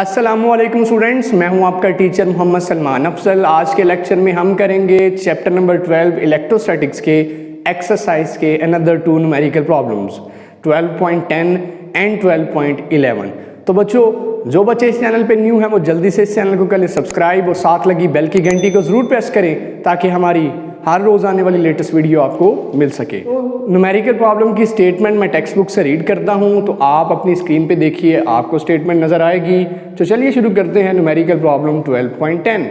अस्सलामुअलैकुम स्टूडेंट्स, मैं हूं आपका टीचर मोहम्मद सलमान अफजल। आज के लेक्चर में हम करेंगे चैप्टर नंबर 12 इलेक्ट्रोस्टैटिक्स के एक्सरसाइज के another two numerical problems 12.10 and 12.11। तो बच्चों, जो बच्चे इस चैनल पे न्यू हैं वो जल्दी से इस चैनल को कर लें सब्सक्राइब और साथ लगी बेल की घंटी को ज़रूर प्रेस करें ताकि हमारी हर रोज़ आने वाली लेटेस्ट वीडियो आपको मिल सके। तो न्यूमेरिकल प्रॉब्लम की स्टेटमेंट मैं टेक्स्ट बुक से रीड करता हूं, तो आप अपनी स्क्रीन पे देखिए, आपको स्टेटमेंट नज़र आएगी। तो चलिए शुरू करते हैं numerical problem 12.10।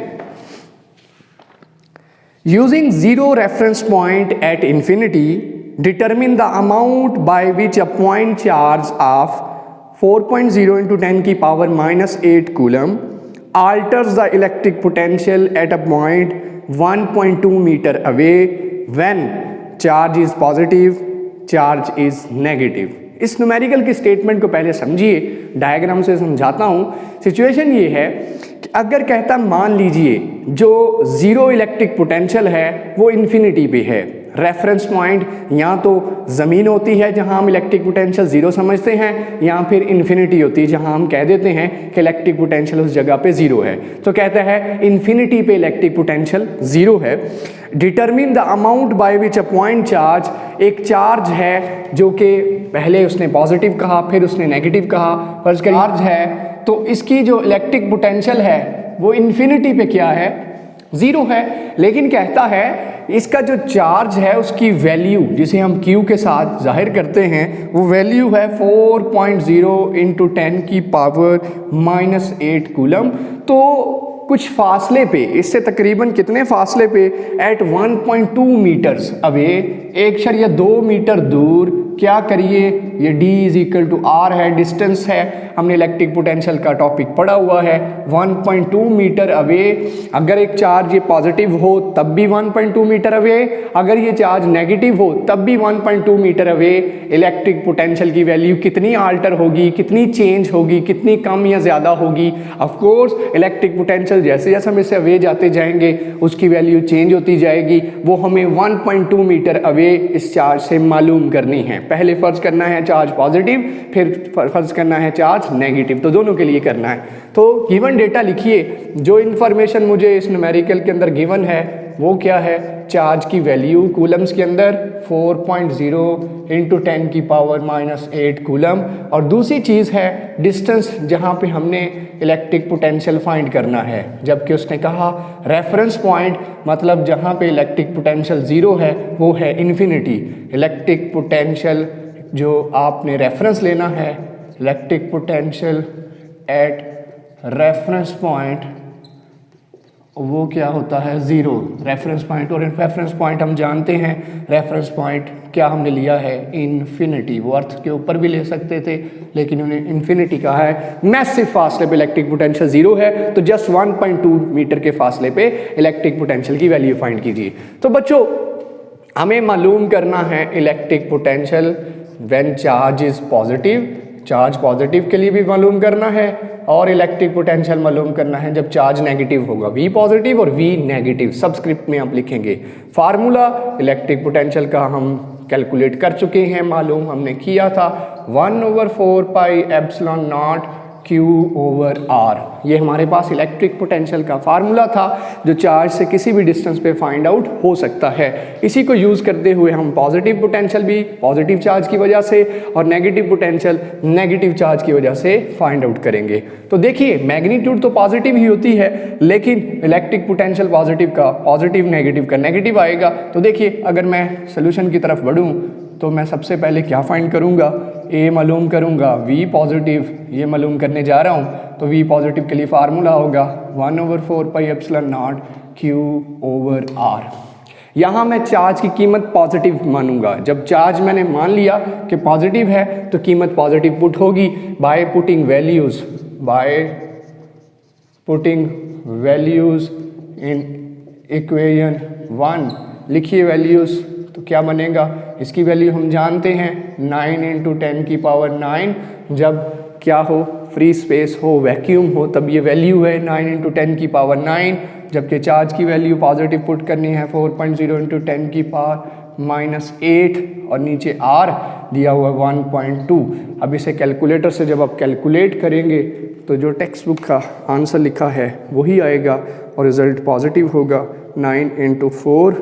Using zero reference point at infinity determine the amount by which a point charge of 4.0 into 10 की power -8 coulomb alters the electric potential at a point 1.2 meter away when charge is positive, charge is negative। इस numerical की statement को पहले समझिए, diagram से समझाता हूँ। Situation ये है कि अगर कहता मान लीजिए जो ज़ीरो इलेक्ट्रिक पोटेंशियल है वो इन्फिनिटी पे है, रेफरेंस पॉइंट या तो ज़मीन होती है जहां हम इलेक्ट्रिक पोटेंशियल ज़ीरो समझते हैं, या फिर इन्फिनिटी होती है जहां हम कह देते हैं कि इलेक्ट्रिक पोटेंशियल उस जगह पे ज़ीरो है। तो कहता है इन्फिनिटी पे इलेक्ट्रिक पोटेंशियल ज़ीरो है। Determine the amount by which a point charge, एक चार्ज है जो कि पहले उसने पॉजिटिव कहा फिर उसने नेगेटिव कहा, फर्स्ट चार्ज है तो इसकी जो इलेक्ट्रिक पोटेंशियल है वो इन्फिनिटी पे क्या है, ज़ीरो है। लेकिन कहता है इसका जो चार्ज है उसकी वैल्यू जिसे हम Q के साथ जाहिर करते हैं वो वैल्यू है 4.0 into 10 की पावर -8 कूलम। तो कुछ फासले पे, इससे तकरीबन कितने फासले पे, एट 1.2 मीटर्स अवे, 1.2 मीटर दूर क्या करिए, ये D = R है, डिस्टेंस है, हमने इलेक्ट्रिक पोटेंशियल का टॉपिक पढ़ा हुआ है। 1.2 मीटर अवे, अगर एक चार्ज ये पॉजिटिव हो तब भी 1.2 मीटर अवे, अगर ये चार्ज नेगेटिव हो तब भी 1.2 मीटर अवे। इलेक्ट्रिक पोटेंशियल की वैल्यू कितनी आल्टर होगी, कितनी चेंज होगी, कितनी कम या ज़्यादा होगी। ऑफ कोर्स इलेक्ट्रिक पोटेंशियल जैसे जैसे हम इससे अवे जाते जाएंगे उसकी वैल्यू चेंज होती जाएगी, वो हमें 1.2 मीटर अवे इस चार्ज से मालूम करनी है। पहले फर्ज करना है चार्ज पॉजिटिव, फिर फर्ज करना है चार्ज नेगेटिव, तो दोनों के लिए करना है। तो गिवन डेटा लिखिए, जो इन्फॉर्मेशन मुझे इस न्यूमेरिकल के अंदर गिवन है वो क्या है, चार्ज की वैल्यू कूलम्स के अंदर 4.0 into 10 की पावर -8 कूलम, और दूसरी चीज़ है डिस्टेंस जहाँ पे हमने इलेक्ट्रिक पोटेंशियल फाइंड करना है। जबकि उसने कहा रेफरेंस पॉइंट मतलब जहाँ पे इलेक्ट्रिक पोटेंशियल ज़ीरो है वो है इन्फिनिटी। इलेक्ट्रिक पोटेंशियल जो आपने रेफरेंस लेना है, electric potential at reference point, वो क्या होता है, ज़ीरो रेफरेंस पॉइंट। और रेफरेंस पॉइंट हम जानते हैं, रेफरेंस पॉइंट क्या हमने लिया है, इन्फिनिटी। वो अर्थ के ऊपर भी ले सकते थे लेकिन उन्हें इन्फिनिटी कहा है। मैसिव फासले पे इलेक्ट्रिक पोटेंशियल ज़ीरो है, तो जस्ट 1.2 मीटर के फासले पे इलेक्ट्रिक पोटेंशियल की वैल्यू फाइंड कीजिए। तो बच्चों, हमें मालूम करना है electric potential when charge is positive, charge positive के लिए भी मालूम करना है, और इलेक्ट्रिक पोटेंशियल मालूम करना है जब चार्ज नेगेटिव होगा, V पॉजिटिव और V नेगेटिव। सबस्क्रिप्ट में आप लिखेंगे। फार्मूला इलेक्ट्रिक पोटेंशियल का हम कैलकुलेट कर चुके हैं, मालूम हमने किया था, 1/4 पाई एप्सिलॉन नॉट Q/R। ये हमारे पास इलेक्ट्रिक पोटेंशियल का फार्मूला था जो चार्ज से किसी भी डिस्टेंस पे फाइंड आउट हो सकता है। इसी को यूज़ करते हुए हम पॉजिटिव पोटेंशियल भी पॉजिटिव चार्ज की वजह से और नेगेटिव पोटेंशियल नेगेटिव चार्ज की वजह से फाइंड आउट करेंगे। तो देखिए, मैग्नीट्यूड तो पॉजिटिव ही होती है लेकिन इलेक्ट्रिक पोटेंशियल पॉजिटिव का पॉजिटिव, नेगेटिव का नेगेटिव आएगा। तो देखिए, अगर मैं सोल्यूशन की तरफ बढ़ूँ तो मैं सबसे पहले क्या फाइंड करूँगा, A मालूम करूँगा, V पॉजिटिव ये मालूम करने जा रहा हूँ। तो V पॉजिटिव के लिए फार्मूला होगा 1/4 पाई एप्सिलॉन नॉट Q/R। यहाँ मैं चार्ज की कीमत पॉजिटिव मानूंगा। जब चार्ज मैंने मान लिया कि पॉजिटिव है तो कीमत पॉजिटिव पुट होगी by putting values, by putting values in equation 1। लिखिए वैल्यूज़, तो क्या बनेगा, इसकी वैल्यू हम जानते हैं 9 into 10 की पावर 9। जब क्या हो, फ्री स्पेस हो, वैक्यूम हो, तब ये वैल्यू है 9 into 10 की पावर 9। जबकि चार्ज की वैल्यू पॉजिटिव पुट करनी है 4.0 into 10 की पावर -8 और नीचे R दिया हुआ 1.2। अब इसे कैलकुलेटर से जब आप कैलकुलेट करेंगे तो जो टेक्स्ट बुक का आंसर लिखा है वही आएगा और रिज़ल्ट पॉजिटिव होगा। 9 इंटू 4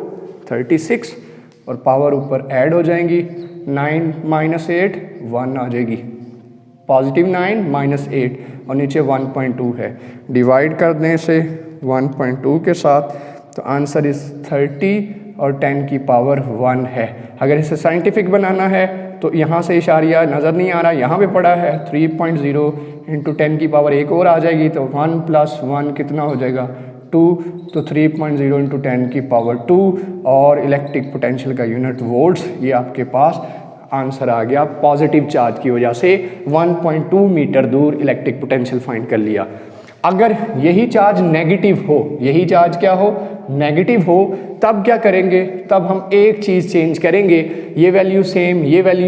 36 और पावर ऊपर ऐड हो जाएंगी। 9 माइनस 8 1 आ जाएगी, पॉजिटिव 9 माइनस 8 और नीचे 1.2 है। डिवाइड कर दें इसे 1.2 के साथ तो आंसर इस 30 और 10 की पावर 1 है। अगर इसे साइंटिफिक बनाना है तो यहाँ से इशारिया नज़र नहीं आ रहा, यहाँ पे पड़ा है 3.0 इंटू 10 की पावर एक और आ जाएगी तो 1 प्लस 1 कितना हो जाएगा 2, तो 3.0 इंटू 10 की पावर 2 और इलेक्ट्रिक पोटेंशियल का यूनिट वोल्ट्स। ये आपके पास आंसर आ गया। पॉजिटिव चार्ज की वजह से 1.2 मीटर दूर इलेक्ट्रिक पोटेंशियल फाइंड कर लिया। अगर यही चार्ज नेगेटिव हो, यही चार्ज क्या हो नेगेटिव हो, तब क्या करेंगे, तब हम एक चीज़ चेंज करेंगे, ये वैल्यू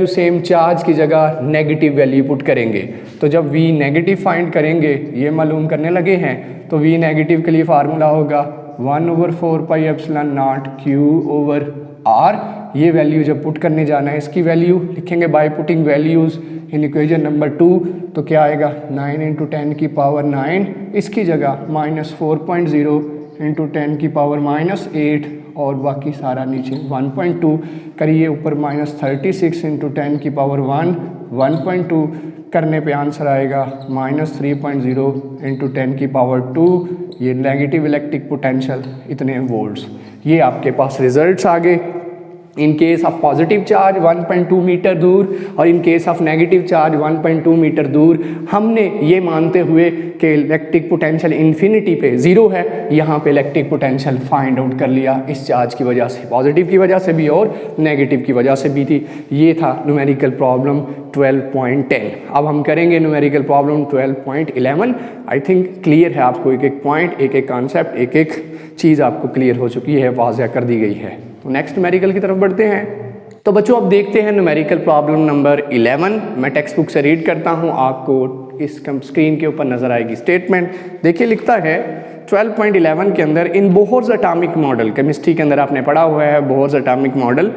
सेम चार्ज की जगह नेगेटिव वैल्यू पुट करेंगे। तो जब V नेगेटिव फाइंड करेंगे, ये मालूम करने लगे हैं, तो V नेगेटिव के लिए फार्मूला होगा 1/4 पाई एप्सिलॉन नॉट Q/R। ये वैल्यू जब पुट करने जाना है, इसकी वैल्यू लिखेंगे by putting values in equation number 2, तो क्या आएगा 9 इंटू 10 की पावर 9, इसकी जगह -4.0 इंटू 10 की पावर -8 और बाकी सारा नीचे 1.2 करिए, ऊपर -36 इंटू 10 की पावर 1 करने पे आंसर आएगा -3.0 इंटू 10 की पावर 2। ये नेगेटिव इलेक्ट्रिक पोटेंशियल इतने वोल्ट्स। ये आपके पास रिजल्ट्स आ गए। In case of positive charge 1.2 metre दूर और in case of negative charge 1.2 metre दूर, हमने ये मानते हुए कि इलेक्ट्रिक पोटेंशियल इन्फिनिटी पे ज़ीरो है, यहाँ पे इलेक्ट्रिक पोटेंशियल फाइंड आउट कर लिया इस चार्ज की वजह से, पॉजिटिव की वजह से भी और नेगेटिव की वजह से भी थी। ये था न्यूमेरिकल प्रॉब्लम 12.10। अब हम करेंगे numerical problem 12.11। I think clear है आपको, एक एक पॉइंट, एक एक कॉन्सेप्ट, एक एक चीज़ आपको क्लियर हो चुकी है, वाज़ह कर दी गई है। तो नेक्स्ट न्यूमेरिकल की तरफ बढ़ते हैं। तो बच्चों अब देखते हैं न्यूमेरिकल प्रॉब्लम नंबर 11। मैं टेक्स्ट बुक से रीड करता हूँ, आपको इस स्क्रीन के ऊपर नजर आएगी स्टेटमेंट। देखिए लिखता है 12.11 के अंदर, in Bohr's atomic model, chemistry के अंदर आपने पढ़ा हुआ है Bohr's atomic model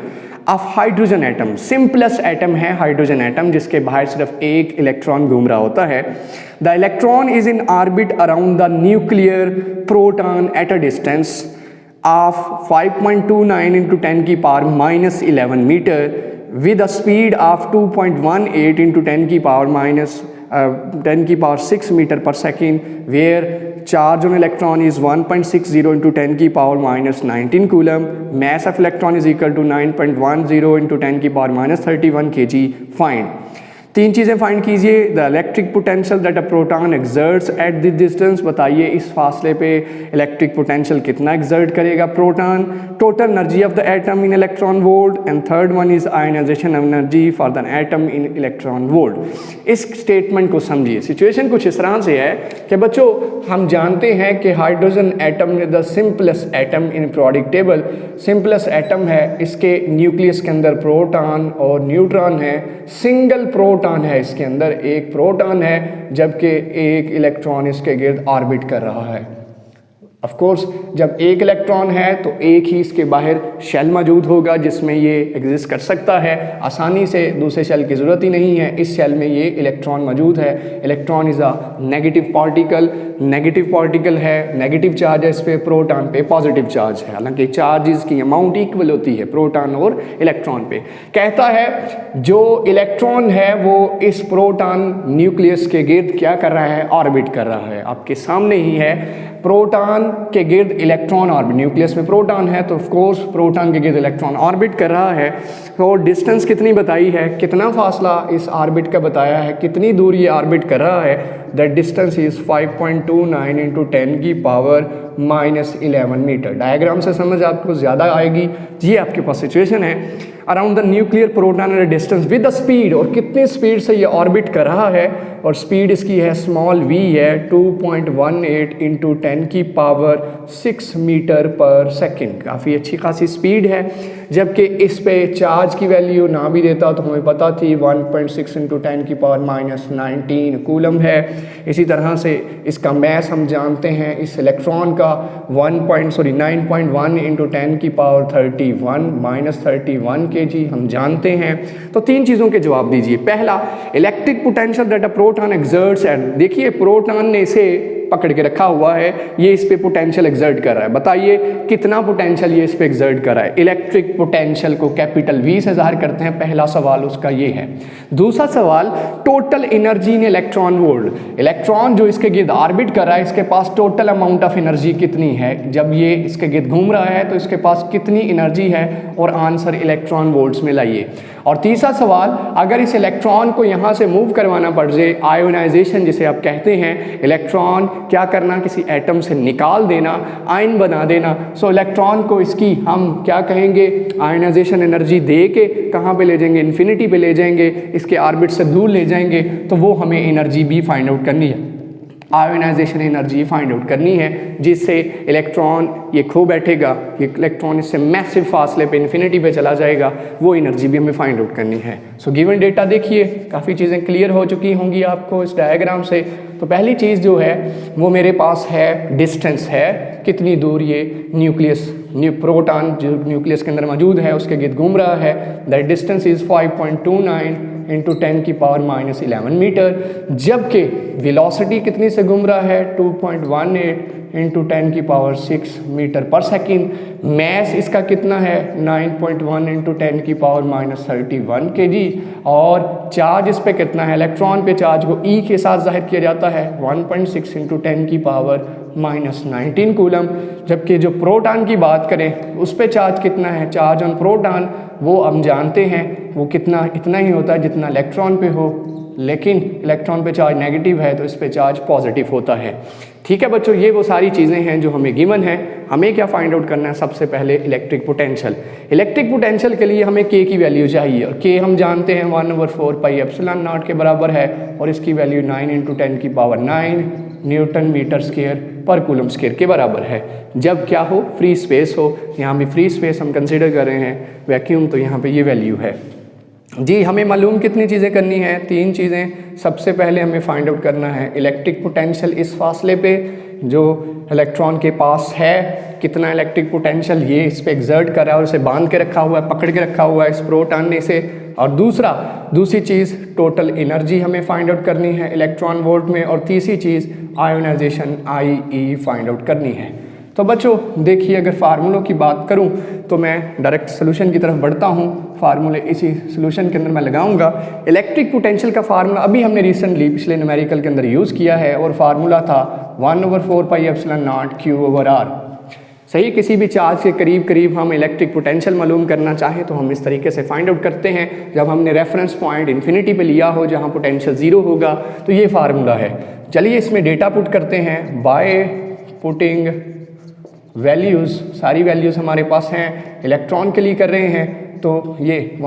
of hydrogen atom, simplest atom है हाइड्रोजन एटम, जिसके बाहर सिर्फ एक इलेक्ट्रॉन घूम रहा होता है। The electron is in orbit around the nuclear proton at a distance of 5.29 into 10 की power -11 metre with a speed of 2.18 into 10 की पावर 10 की पावर 6 मीटर पर second, where charge on electron is 1.60 into 10 की power -19 coulomb, mass of electron is equal to 9.10 into 10 की power -31 kg। Find तीन चीज़ें find कीजिए। The electric potential that a proton exerts at this distance, बताइए इस फासले पे इलेक्ट्रिक पोटेंशियल कितना एक्सर्ट करेगा proton. Total energy of the atom in electron volt and third one is ionisation energy for the atom in electron volt. इस statement को समझिए। Situation कुछ इस तरह से है कि बच्चों हम जानते हैं कि hydrogen atom the simplest atom in periodic table, simplest atom है, इसके न्यूक्लियस के अंदर प्रोटॉन और न्यूट्रॉन है, सिंगल प्रोटॉन है, इसके अंदर एक प्रोटॉन है जबकि एक इलेक्ट्रॉन इसके गिर्द ऑर्बिट कर रहा है। ऑफ कोर्स जब एक इलेक्ट्रॉन है तो एक ही इसके बाहर शेल मौजूद होगा जिसमें ये एग्जिस्ट कर सकता है आसानी से, दूसरे शेल की ज़रूरत ही नहीं है, इस शेल में ये इलेक्ट्रॉन मौजूद है। Electron is a negative particle है, नेगेटिव चार्ज है इस पे, प्रोटॉन पे पॉजिटिव चार्ज है, हालांकि चार्जेस की अमाउंट इक्वल होती है प्रोटॉन और इलेक्ट्रॉन पे। कहता है जो इलेक्ट्रॉन है वो इस प्रोटॉन न्यूक्लियस के गिर्द क्या कर रहा है, ऑर्बिट कर रहा है। आपके सामने ही है प्रोटॉन के गिर्द इलेक्ट्रॉन ऑर्बिट, न्यूक्लियस में प्रोटॉन है तो ऑफ कोर्स प्रोटॉन के गिर्द इलेक्ट्रॉन ऑर्बिट कर रहा है। तो डिस्टेंस कितनी बताई है, कितना फासला इस ऑर्बिट का बताया है, कितनी दूर ये ऑर्बिट कर रहा है। दैट डिस्टेंस इज 5.29 इंटू 10 की पावर -11 मीटर। डायग्राम से समझ आपको ज़्यादा आएगी। ये आपके पास सिचुएशन है around the nuclear proton at distance with the speed, और कितनी स्पीड से ये ऑर्बिट कर रहा है, और स्पीड इसकी है स्मॉल v है 2.18 इंटू 10 की पावर 6 मीटर पर सेकेंड। काफ़ी अच्छी खासी स्पीड है। जबकि इस पे चार्ज की वैल्यू ना भी देता तो हमें पता थी 1.6 इंटू 10 की पावर -19 कूलम है। इसी तरह से इसका मैस हम जानते हैं इस इलेक्ट्रॉन का 9.1 इंटू 10 की पावर 31 -31 kg हम जानते हैं। तो तीन चीज़ों के जवाब दीजिए। पहला, electric potential that a proton exerts at, देखिए प्रोटॉन ने इसे पकड़ के रखा हुआ है, ये इस पे पोटेंशियल एक्सर्ट कर रहा है। बताइए कितना पोटेंशियल ये इस पे एक्सर्ट कर रहा है। इलेक्ट्रिक पोटेंशियल को कैपिटल V से ज़ाहिर करते हैं। पहला सवाल उसका ये है। दूसरा सवाल, total energy in electron volt, electron जो इसके गिर्द ऑर्बिट कर रहा है, इसके पास टोटल अमाउंट ऑफ एनर्जी कितनी है, जब ये इसके गिर्द घूम रहा है तो इसके पास कितनी एनर्जी है, और आंसर इलेक्ट्रॉन वोल्ट्स में लाइए। और तीसरा सवाल, अगर इस इलेक्ट्रॉन को यहाँ से मूव करवाना पड़ जाए, आयोनाइजेशन जिसे आप कहते हैं, इलेक्ट्रॉन क्या करना, किसी एटम से निकाल देना, आयन बना देना, सो इलेक्ट्रॉन को इसकी हम क्या कहेंगे, आयोनाइजेशन एनर्जी दे के कहाँ पे ले जाएंगे, इन्फिनिटी पे ले जाएंगे, इसके ऑर्बिट से दूर ले जाएंगे, तो वो हमें एनर्जी भी फाइंड आउट करनी है, आयोनाइजेशन एनर्जी फाइंड आउट करनी है, जिससे इलेक्ट्रॉन ये खो बैठेगा, ये इलेक्ट्रॉन इससे मैसिव फासले पे इन्फिनिटी पे चला जाएगा, वो एनर्जी भी हमें फाइंड आउट करनी है। सो गिवन डेटा देखिए, काफ़ी चीज़ें क्लियर हो चुकी होंगी आपको इस डायग्राम से। तो पहली चीज़ जो है वो मेरे पास है डिस्टेंस है, कितनी दूर ये न्यूक्लियस प्रोटॉन जो न्यूक्लियस के अंदर मौजूद है उसके गिर्द घूम रहा है। दैट डिस्टेंस इज़ 5.29 इंटू 10 की पावर -11 मीटर, जबकि वेलोसिटी कितनी से घूम रहा है, 2.18 इंटू 10 की पावर 6 मीटर पर सेकेंड। मैस इसका कितना है, 9.1 इंटू 10 की पावर -31 kg। और चार्ज इस पे कितना है, इलेक्ट्रॉन पे चार्ज को E के साथ जाहिर किया जाता है, 1.6 इंटू 10 की पावर -19 कूलम। जबकि जो प्रोटॉन की बात करें उस पे चार्ज कितना है, चार्ज ऑन प्रोटॉन वो हम जानते हैं वो कितना, इतना ही होता है जितना इलेक्ट्रॉन पे हो, लेकिन इलेक्ट्रॉन पे चार्ज नेगेटिव है तो इस पे चार्ज पॉजिटिव होता है। ठीक है बच्चों, ये वो सारी चीज़ें हैं जो हमें गिवन है। हमें क्या फाइंड आउट करना है, सबसे पहले इलेक्ट्रिक पोटेंशियल। इलेक्ट्रिक पोटेंशियल के लिए हमें K की वैल्यू चाहिए, और K हम जानते हैं 1/4 पाई एप्सिलॉन नॉट के बराबर है, और इसकी वैल्यू 9 इंटू 10 की पावर 9 न्यूटन मीटर स्क्वायर पर कूलम स्क्वायर के बराबर है। जब क्या हो, फ्री स्पेस हो, यहाँ भी फ्री स्पेस हम कंसिडर कर रहे हैं, वैक्यूम, तो यहाँ पे ये वैल्यू है जी। हमें मालूम कितनी चीज़ें करनी है, तीन चीज़ें। सबसे पहले हमें फाइंड आउट करना है इलेक्ट्रिक पोटेंशियल इस फासले पे जो इलेक्ट्रॉन के पास है, कितना इलेक्ट्रिक पोटेंशियल ये इस पे एक्सर्ट कर रहा है और उसे बांध के रखा हुआ है, पकड़ के रखा हुआ है इस प्रोटॉन ने इसे। और दूसरी चीज़ टोटल एनर्जी हमें फाइंड आउट करनी है इलेक्ट्रॉन वोल्ट में, और तीसरी चीज़ आयोनाइजेशन IE फाइंड आउट करनी है। तो बच्चों देखिए, अगर फार्मूलों की बात करूं तो मैं डायरेक्ट सोल्यूशन की तरफ बढ़ता हूं। फार्मूले इसी सोल्यूशन के अंदर मैं लगाऊंगा। इलेक्ट्रिक पोटेंशियल का फार्मूला अभी हमने रिसेंटली पिछले न्यूमेरिकल के अंदर यूज़ किया है, और फार्मूला था 1/4 पाई एप्सिलॉन नॉट Q/R। सही, किसी भी चार्ज के करीब करीब हम इलेक्ट्रिक पोटेंशियल मालूम करना चाहें तो हम इस तरीके से फाइंड आउट करते हैं। जब हमने रेफरेंस पॉइंट इन्फिनिटी पे लिया हो जहाँ पोटेंशियल 0 होगा, तो ये फार्मूला है। चलिए इसमें डेटा पुट करते हैं बाय पुटिंग वैल्यूज़। सारी वैल्यूज़ हमारे पास हैं, इलेक्ट्रॉन के लिए कर रहे हैं, तो ये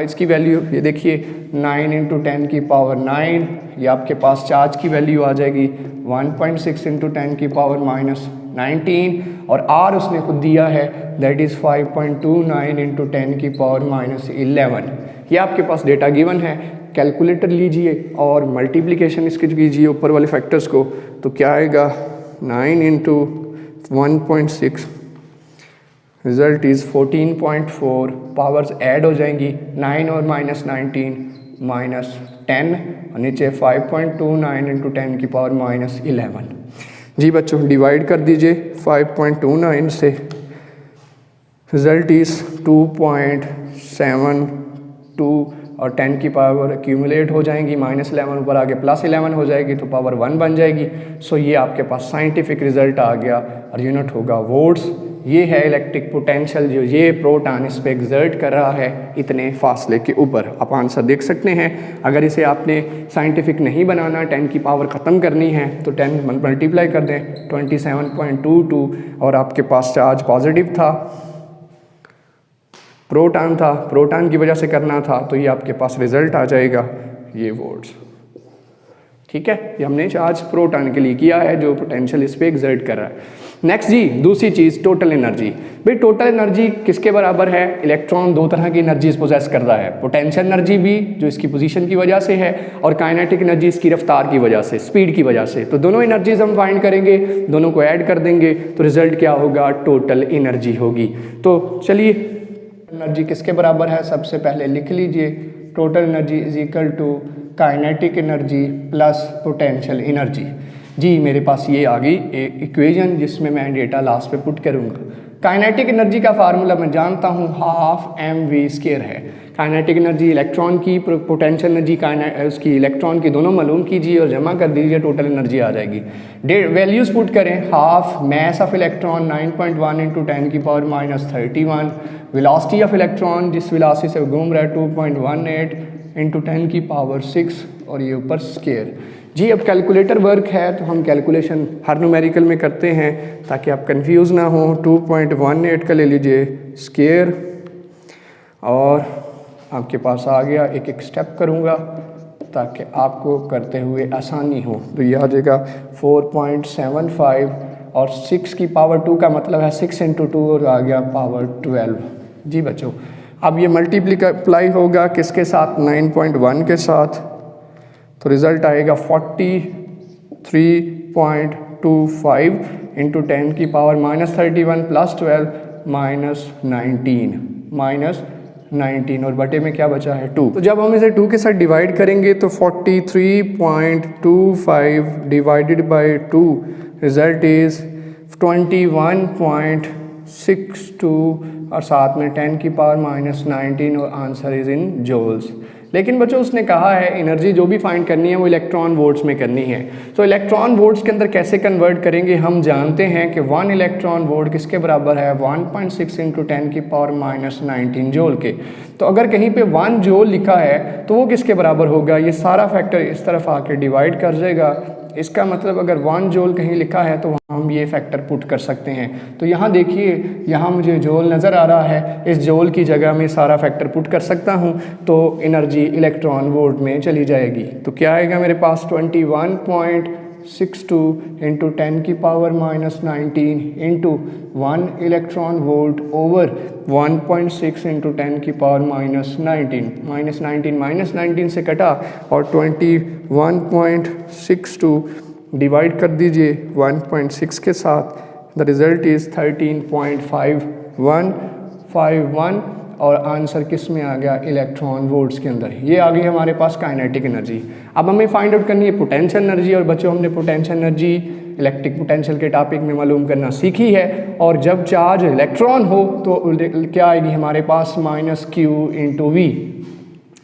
इसकी वैल्यू ये देखिए 9 इंटू 10 की पावर 9, ये आपके पास चार्ज की वैल्यू आ जाएगी 1.6 इंटू 10 की पावर -19, और R उसने खुद दिया है, दैट इज़ 5.29 इंटू 10 की पावर -11। ये आपके पास डेटा गिवन है। कैलकुलेटर लीजिए और मल्टीप्लिकेशन इसकी कीजिए ऊपर वाले फैक्टर्स को, तो क्या आएगा 9 into 1.6, result is 14.4। Powers add हो जाएंगी, 9 और -19 -10, और नीचे 5.29 इंटू 10 की पावर -11। जी बच्चों, डिवाइड कर दीजिए 5.29 से, रिजल्ट इज़ 2.72, और 10 की पावर एक्यूमुलेट हो जाएंगी, -11 ऊपर आगे +11 हो जाएगी, तो पावर 1 बन जाएगी। सो ये आपके पास साइंटिफिक रिजल्ट आ गया, और यूनिट होगा वोल्ट्स। ये है इलेक्ट्रिक पोटेंशियल जो ये प्रोटॉन इस पे एक्सर्ट कर रहा है इतने फासले के ऊपर। आप आंसर देख सकते हैं। अगर इसे आपने साइंटिफिक नहीं बनाना, 10 की पावर ख़त्म करनी है, तो 10 मल्टीप्लाई कर दें, 27.22, और आपके पास चार्ज पॉजिटिव था, प्रोटॉन था, प्रोटॉन की वजह से करना था, तो ये आपके पास रिजल्ट आ जाएगा, ये वोल्ट्स। ठीक है, ये हमने चार्ज प्रोटॉन के लिए किया है जो पोटेंशियल इस पे एक्सर्ट कर रहा है। नेक्स्ट जी, दूसरी चीज़ टोटल एनर्जी। भाई टोटल एनर्जी किसके बराबर है, इलेक्ट्रॉन दो तरह की एनर्जीज पोजेस कर रहा है, पोटेंशियल एनर्जी भी जो इसकी पोजीशन की वजह से है, और काइनेटिक एनर्जी इसकी रफ्तार की वजह से, स्पीड की वजह से। तो दोनों एनर्जीज हम फाइंड करेंगे, दोनों को ऐड कर देंगे, तो रिजल्ट क्या होगा, टोटल एनर्जी होगी। तो चलिए एनर्जी किसके बराबर है, सबसे पहले लिख लीजिए, total energy is equal to kinetic energy plus potential energy. जी मेरे पास ये आ गई इक्वेशन जिसमें मैं डेटा लास्ट पे पुट करूँगा। काइनेटिक एनर्जी का फार्मूला मैं जानता हूँ, हाफ mv² है। काइनेटिक एनर्जी इलेक्ट्रॉन की, पोटेंशियल एनर्जी उसकी इलेक्ट्रॉन की, दोनों मालूम कीजिए और जमा कर दीजिए, टोटल एनर्जी आ जाएगी। वैल्यूज़ पुट करें, half mass of electron 9.1 × 10⁻³ velocity of electron जिस वेलोसिटी से घूम रहा है 2.18 × 10⁻⁶ और ये ऊपर स्केयर। जी अब कैलकुलेटर वर्क है तो हम कैलकुलेशन हर न्यूमेरिकल में करते हैं ताकि आप कंफ्यूज ना हो। 2.18 का ले लीजिए स्केयर और आपके पास आ गया। एक एक स्टेप करूँगा ताकि आपको करते हुए आसानी हो। तो ये आ जाएगा 4.75 और 6 की पावर 2 का मतलब है 6 × 2 और आ गया पावर 12। जी बच्चों अब ये मल्टीप्लाई होगा किसके साथ, 9.1 के साथ, तो रिज़ल्ट आएगा 43.25 × 10⁻³ प्लस 12 -19 और बटे में क्या बचा है 2। तो जब हम इसे 2 के साथ डिवाइड करेंगे तो 43.25 डिवाइडेड बाय 2 रिज़ल्ट इज़ 21.62 और साथ में 10⁻⁻19 और आंसर इज़ इन जूल्स। लेकिन बच्चों उसने कहा है एनर्जी जो भी फाइंड करनी है वो इलेक्ट्रॉन वोल्ट्स में करनी है। तो इलेक्ट्रॉन वोल्ट्स के अंदर कैसे कन्वर्ट करेंगे, हम जानते हैं कि 1 इलेक्ट्रॉन वोल्ट किसके बराबर है, 1.6 × 10⁻⁻19 जूल के। तो अगर कहीं पे 1 जूल लिखा है तो वो किसके बराबर होगा, ये सारा फैक्टर इस तरफ आके डिवाइड कर जाएगा। इसका मतलब अगर 1 जूल कहीं लिखा है तो हम ये फैक्टर पुट कर सकते हैं। तो यहाँ देखिए, यहाँ मुझे जूल नज़र आ रहा है, इस जूल की जगह में सारा फैक्टर पुट कर सकता हूँ तो एनर्जी इलेक्ट्रॉन वोल्ट में चली जाएगी। तो क्या आएगा मेरे पास 21.62 × 10⁻⁻19 इंटू 1 इलेक्ट्रॉन वोल्ट ओवर 1.6 × 10⁻⁻19 -19 से कटा और 21.62 डिवाइड कर दीजिए 1.6 के साथ, द रिज़ल्ट इज़ 13.5151 और आंसर किस में आ गया, इलेक्ट्रॉन वोल्ट्स के अंदर। ये आ गई हमारे पास काइनेटिक एनर्जी। अब हमें फाइंड आउट करनी है पोटेंशियल एनर्जी। और बच्चों हमने पोटेंशियल एनर्जी इलेक्ट्रिक पोटेंशियल के टॉपिक में मालूम करना सीखी है। और जब चार्ज इलेक्ट्रॉन हो तो क्या आएगी हमारे पास, -q × v,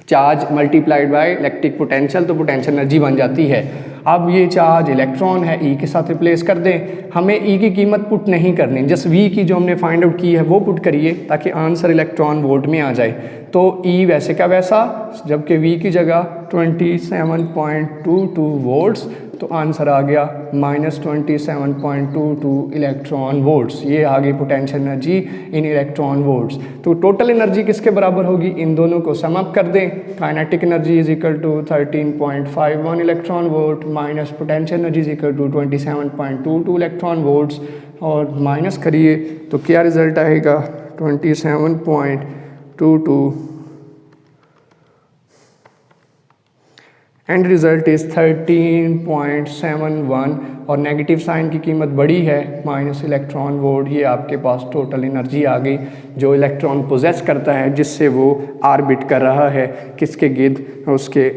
charge multiplied by electric potential, तो पोटेंशियल एनर्जी बन जाती है। अब ये चार्ज इलेक्ट्रॉन है, ई के साथ रिप्लेस कर दें। हमें ई की कीमत पुट नहीं करनी, जस्ट वी की जो हमने फाइंड आउट की है वो पुट करिए ताकि आंसर इलेक्ट्रॉन वोल्ट में आ जाए। तो ई वैसे का वैसा, जबकि वी की जगह 27.22 वोल्ट्स, तो आंसर आ गया -27.22 इलेक्ट्रॉन वोल्ट्स। ये आ गई potential energy in electron volts. तो टोटल एनर्जी किसके बराबर होगी, इन दोनों को सम अप कर दें। Kinetic energy is equal to 13.51 electron volt minus potential energy is equal to 27.22 electron volts और माइनस करिए तो क्या रिजल्ट आएगा 27.22 एंड रिज़ल्ट इज़ 13.71 और नेगेटिव साइन की कीमत बड़ी है माइनस इलेक्ट्रॉन वोल्ट। ये आपके पास टोटल एनर्जी आ गई जो इलेक्ट्रॉन पोजेस करता है जिससे वो आर्बिट कर रहा है किसके गिर्द, उसके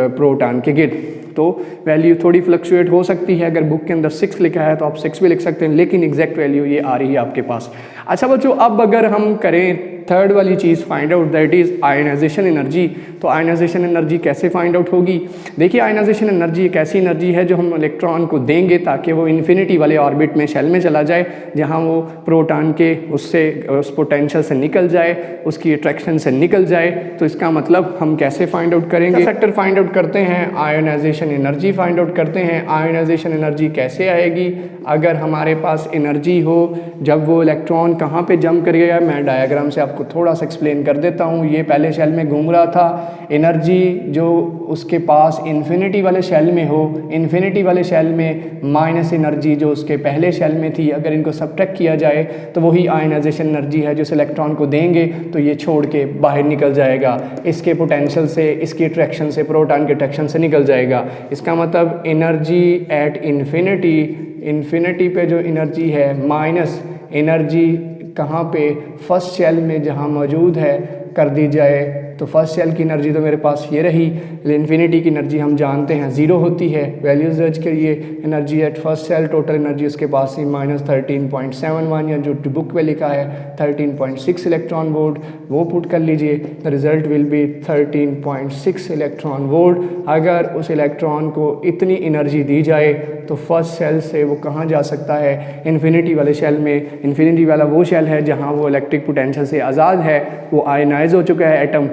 प्रोटॉन के गिर्द। तो वैल्यू थोड़ी फ्लक्चुएट हो सकती है, अगर बुक के अंदर 6 लिखा है तो आप 6 भी लिख सकते हैं, लेकिन एग्जैक्ट वैल्यू ये आ रही है आपके पास। अच्छा बच्चों, अब अगर हम करें थर्ड वाली चीज़ find out, that is ionisation energy. तो आयनाइजेशन एनर्जी कैसे फाइंड आउट होगी? देखिए, आयनाइजेशन एनर्जी एक ऐसी एनर्जी है जो हम इलेक्ट्रॉन को देंगे ताकि वो इन्फिनिटी वाले ऑर्बिट में शेल में चला जाए, जहाँ वो प्रोटॉन के उससे उस पोटेंशियल से निकल जाए, उसकी अट्रैक्शन से निकल जाए। तो इसका मतलब हम कैसे फाइंड आउट करेंगे? फैक्टर फाइंड आउट करते हैं, आयनाइजेशन एनर्जी फाइंड आउट करते हैं। आयनाइजेशन एनर्जी कैसे आएगी? अगर हमारे पास एनर्जी हो, जब वो इलेक्ट्रॉन कहाँ पे जंप करेगा, मैं डायग्राम से आपको थोड़ा सा एक्सप्लेन कर देता हूँ। ये पहले शेल में घूम रहा था, एनर्जी जो उसके पास इन्फिनिटी वाले शेल में हो, इन्फिनिटी वाले शेल में माइनस एनर्जी जो उसके पहले शेल में थी, अगर इनको सब्ट्रैक्ट किया जाए तो वही आयनाइजेशन एनर्जी है जो इस इलेक्ट्रॉन को देंगे तो ये छोड़ के बाहर निकल जाएगा, इसके पोटेंशियल से, इसकी अट्रैक्शन से, प्रोटॉन के अट्रैक्शन से निकल जाएगा। इसका मतलब एनर्जी एट इन्फिनिटी, इन्फिनिटी पे जो एनर्जी है माइनस एनर्जी कहाँ पे फर्स्ट शेल में जहाँ मौजूद है कर दी जाए। तो फर्स्ट शेल की एनर्जी तो मेरे पास ये रही, इन्फिनिटी की एनर्जी हम जानते हैं ज़ीरो होती है। वैल्यूज जज करिए, energy at first shell, total energy उसके पास ही -13.71 या जो बुक में लिखा है 13.6 इलेक्ट्रॉन वोल्ट, वो पुट कर लीजिए। The result will be 13.6 electron volt. अगर उस इलेक्ट्रॉन को इतनी एनर्जी दी जाए तो फर्स्ट शेल से वो कहाँ जा सकता है, इन्फिनिटी वाले शेल में। इन्फिनिटी वाला वो शेल है जहाँ वो इलेक्ट्रिक पोटेंशियल से आज़ाद है, वो आयनाइज हो चुका है एटम,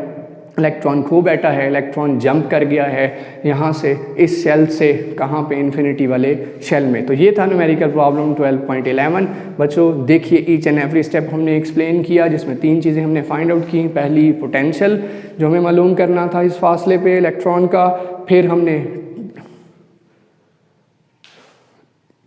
इलेक्ट्रॉन खो बैठा है, इलेक्ट्रॉन जंप कर गया है यहाँ से इस शेल से कहाँ पे, इन्फिनिटी वाले शेल में। तो ये था न्यूमेरिकल प्रॉब्लम 12.11। बच्चों देखिए ईच एंड एवरी स्टेप हमने एक्सप्लेन किया, जिसमें 3 चीज़ें हमने फाइंड आउट की। पहली पोटेंशियल जो हमें मालूम करना था इस फासले पे इलेक्ट्रॉन का, फिर हमने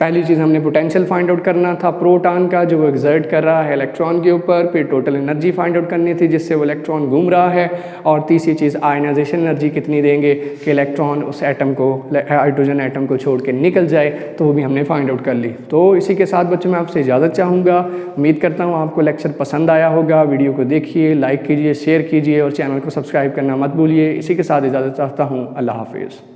पहली चीज़ हमने पोटेंशियल फाइंड आउट करना था प्रोटॉन का जो वो एक्सर्ट कर रहा है इलेक्ट्रॉन के ऊपर, फिर टोटल एनर्जी फाइंड आउट करनी थी जिससे वो इलेक्ट्रॉन घूम रहा है, और तीसरी चीज़ आयनाइजेशन एनर्जी कितनी देंगे कि इलेक्ट्रॉन उस एटम को, हाइड्रोजन एटम को छोड़ के निकल जाए, तो वो भी हमने फाइंड आउट कर ली। तो इसी के साथ बच्चों मैं आपसे इजाज़त चाहूँगा। उम्मीद करता हूँ आपको लेक्चर पसंद आया होगा। वीडियो को देखिए, लाइक कीजिए, शेयर कीजिए और चैनल को सब्सक्राइब करना मत भूलिए। इसी के साथ इजाज़त चाहता हूँ। अल्लाह हाफिज़।